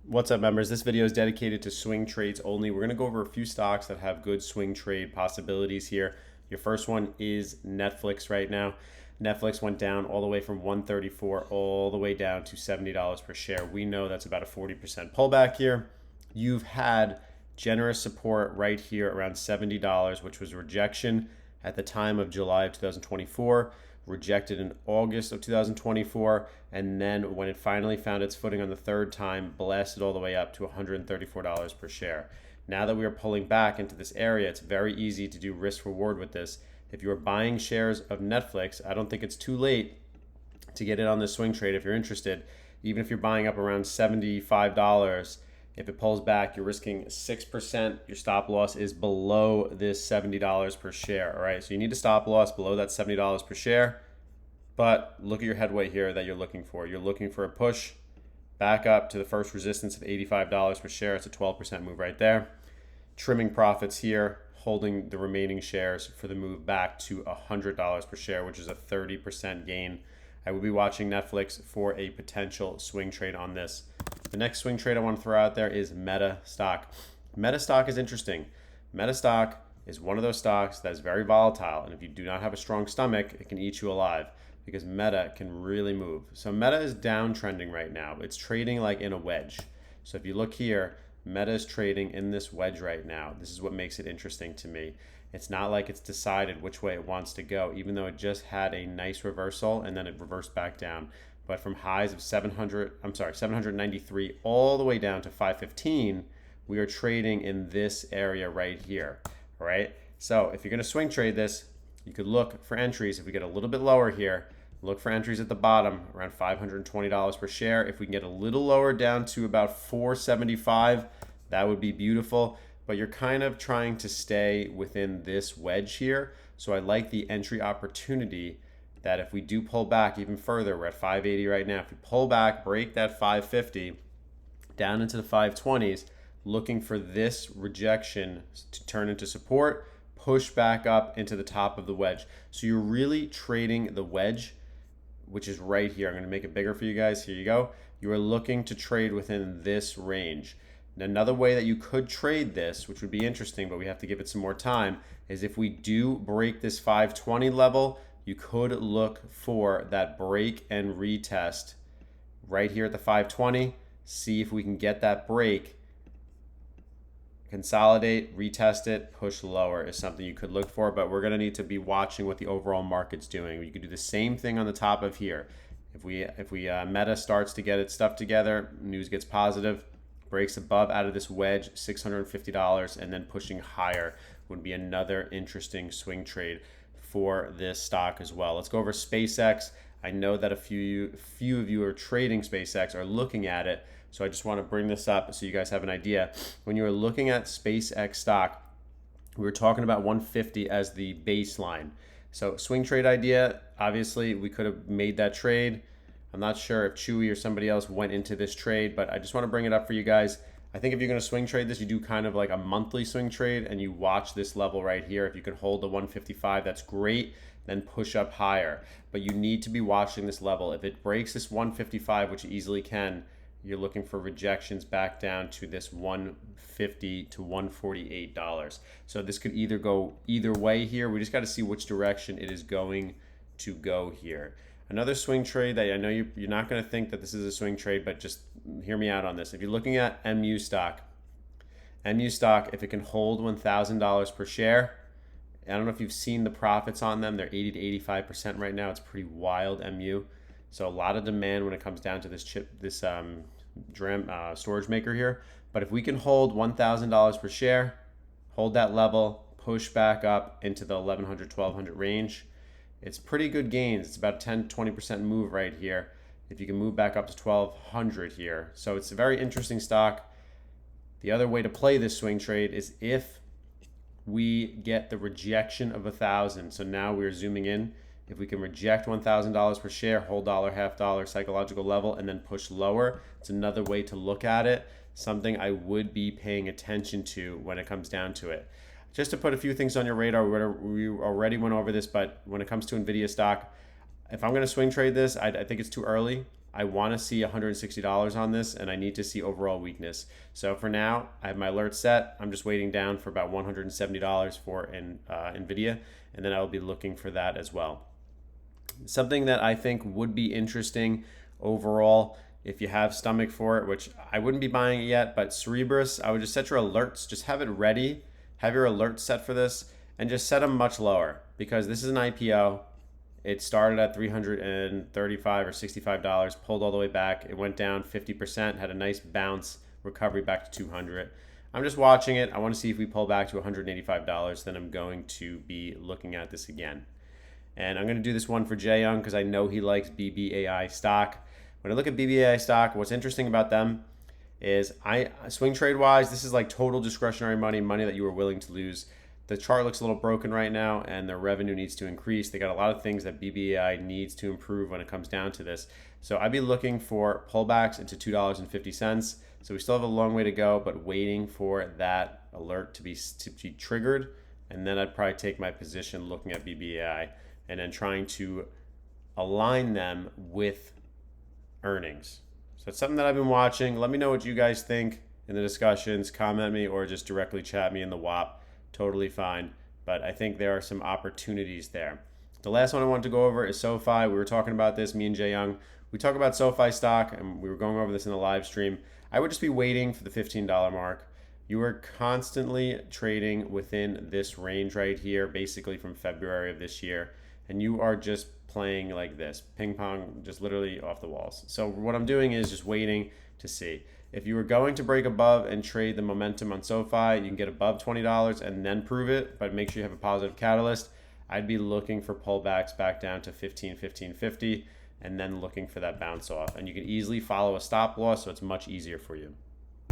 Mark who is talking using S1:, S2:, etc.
S1: What's up, members? This video is dedicated to swing trades only. We're going to go over a few stocks that have good swing trade possibilities here. Your first one is Netflix right now. Netflix went down all the way from $134 all the way down to $70 per share. We know that's about a 40% pullback here. You've had generous support right here around $70, which was rejection at the time of July of 2024. Rejected in August of 2024, and then when it finally found its footing on the third time, blasted all the way up to $134 per share. Now that we are pulling back into this area, it's very easy to do risk reward with this. If you are buying shares of Netflix, I don't think it's too late to get in on this swing trade if you're interested. Even if you're buying up around $75, if it pulls back, you're risking 6%. Your stop loss is below this $70 per share. All right, so you need a stop loss below that $70 per share. But look at your headway here that you're looking for. You're looking for a push back up to the first resistance of $85 per share. It's a 12% move right there. Trimming profits here, holding the remaining shares for the move back to $100 per share, which is a 30% gain. I will be watching Netflix for a potential swing trade on this. The next swing trade I want to throw out there is Meta stock. Meta stock is interesting. Meta stock is one of those stocks that is very volatile, and if you do not have a strong stomach, it can eat you alive because Meta can really move. So Meta is downtrending right now. It's trading like in a wedge. So if you look here, Meta is trading in this wedge right now. This is what makes it interesting to me. It's not like it's decided which way it wants to go, even though it just had a nice reversal and then it reversed back down. But from highs of 793 all the way down to 515, we are trading in this area right here. All right. So if you're going to swing trade this, you could look for entries. If we get a little bit lower here, look for entries at the bottom around $520 per share. If we can get a little lower down to about $475, that would be beautiful. But you're kind of trying to stay within this wedge here. So I like the entry opportunity that if we do pull back even further, we're at 580 right now. If we pull back, break that 550 down into the 520s, looking for this rejection to turn into support, push back up into the top of the wedge. So you're really trading the wedge, which is right here. I'm going to make it bigger for you guys. Here you go. You are looking to trade within this range. Another way that you could trade this, which would be interesting, but we have to give it some more time, is if we do break this 520 level, you could look for that break and retest right here at the 520. See if we can get that break, consolidate, retest it, push lower is something you could look for, but we're going to need to be watching what the overall market's doing. You could do the same thing on the top of here. If Meta starts to get its stuff together, news gets positive, breaks above out of this wedge, $650, and then pushing higher would be another interesting swing trade for this stock as well. Let's go over SpaceX. I know that a few of you are trading SpaceX, are looking at it, so I just want to bring this up so you guys have an idea. When you are looking at SpaceX stock, we were talking about 150 as the baseline. So swing trade idea, obviously we could have made that trade. I'm not sure if Chewy or somebody else went into this trade, but I just want to bring it up for you guys. I think if you're going to swing trade this, you do kind of like a monthly swing trade and you watch this level right here. If you can hold the 155, that's great. Then push up higher. But you need to be watching this level. If it breaks this 155, which it easily can, you're looking for rejections back down to this $150 to $148. So this could either go either way here. We just got to see which direction it is going to go here. Another swing trade that I know you're not going to think that this is a swing trade, but just hear me out on this. If you're looking at MU stock, if it can hold $1,000 per share, I don't know if you've seen the profits on them. They're 80 to 85% right now. It's pretty wild, MU. So a lot of demand when it comes down to this DRAM storage maker here. But if we can hold $1,000 per share, hold that level, push back up into the 1,100, 1,200 range, it's pretty good gains. It's about a 10-20% move right here if you can move back up to 1,200 here. So it's a very interesting stock. The other way to play this swing trade is if we get the rejection of 1,000. So now we're zooming in. If we can reject $1,000 per share, hold dollar, half dollar, psychological level, and then push lower, it's another way to look at it. Something I would be paying attention to when it comes down to it. Just to put a few things on your radar, we already went over this, but when it comes to NVIDIA stock, if I'm going to swing trade this, I think it's too early. I want to see $160 on this, and I need to see overall weakness. So for now, I have my alert set. I'm just waiting down for about $170 for NVIDIA, and then I will be looking for that as well. Something that I think would be interesting overall, if you have stomach for it, which I wouldn't be buying it yet, but Cerebras, I would just set your alerts, just have it ready, have your alerts set for this, and just set them much lower, because this is an IPO. It started at $335 or $65, pulled all the way back. It went down 50%, had a nice bounce, recovery back to $200. I'm just watching it. I want to see if we pull back to $185, then I'm going to be looking at this again. And I'm going to do this one for Jae Young because I know he likes BBAI stock. When I look at BBAI stock, what's interesting about them is swing trade wise, this is like total discretionary money, money that you are willing to lose. The chart looks a little broken right now, and their revenue needs to increase. They got a lot of things that BBAI needs to improve when it comes down to this. So I'd be looking for pullbacks into $2.50. So we still have a long way to go, but waiting for that alert to be triggered. And then I'd probably take my position looking at BBAI and then trying to align them with earnings. So it's something that I've been watching. Let me know what you guys think in the discussions. Comment me or just directly chat me in the WAP. Totally fine, but I think there are some opportunities there. The last one I want to go over is SoFi. We were talking about this, me and Jae Young. We talk about SoFi stock, and we were going over this in the live stream. I would just be waiting for the $15 mark. You are constantly trading within this range right here, basically from February of this year, and you are just playing like this, ping pong, just literally off the walls. So what I'm doing is just waiting to see. If you were going to break above and trade the momentum on SoFi, you can get above $20 and then prove it, but make sure you have a positive catalyst. I'd be looking for pullbacks back down to 15.50, and then looking for that bounce off. And you can easily follow a stop loss, so it's much easier for you.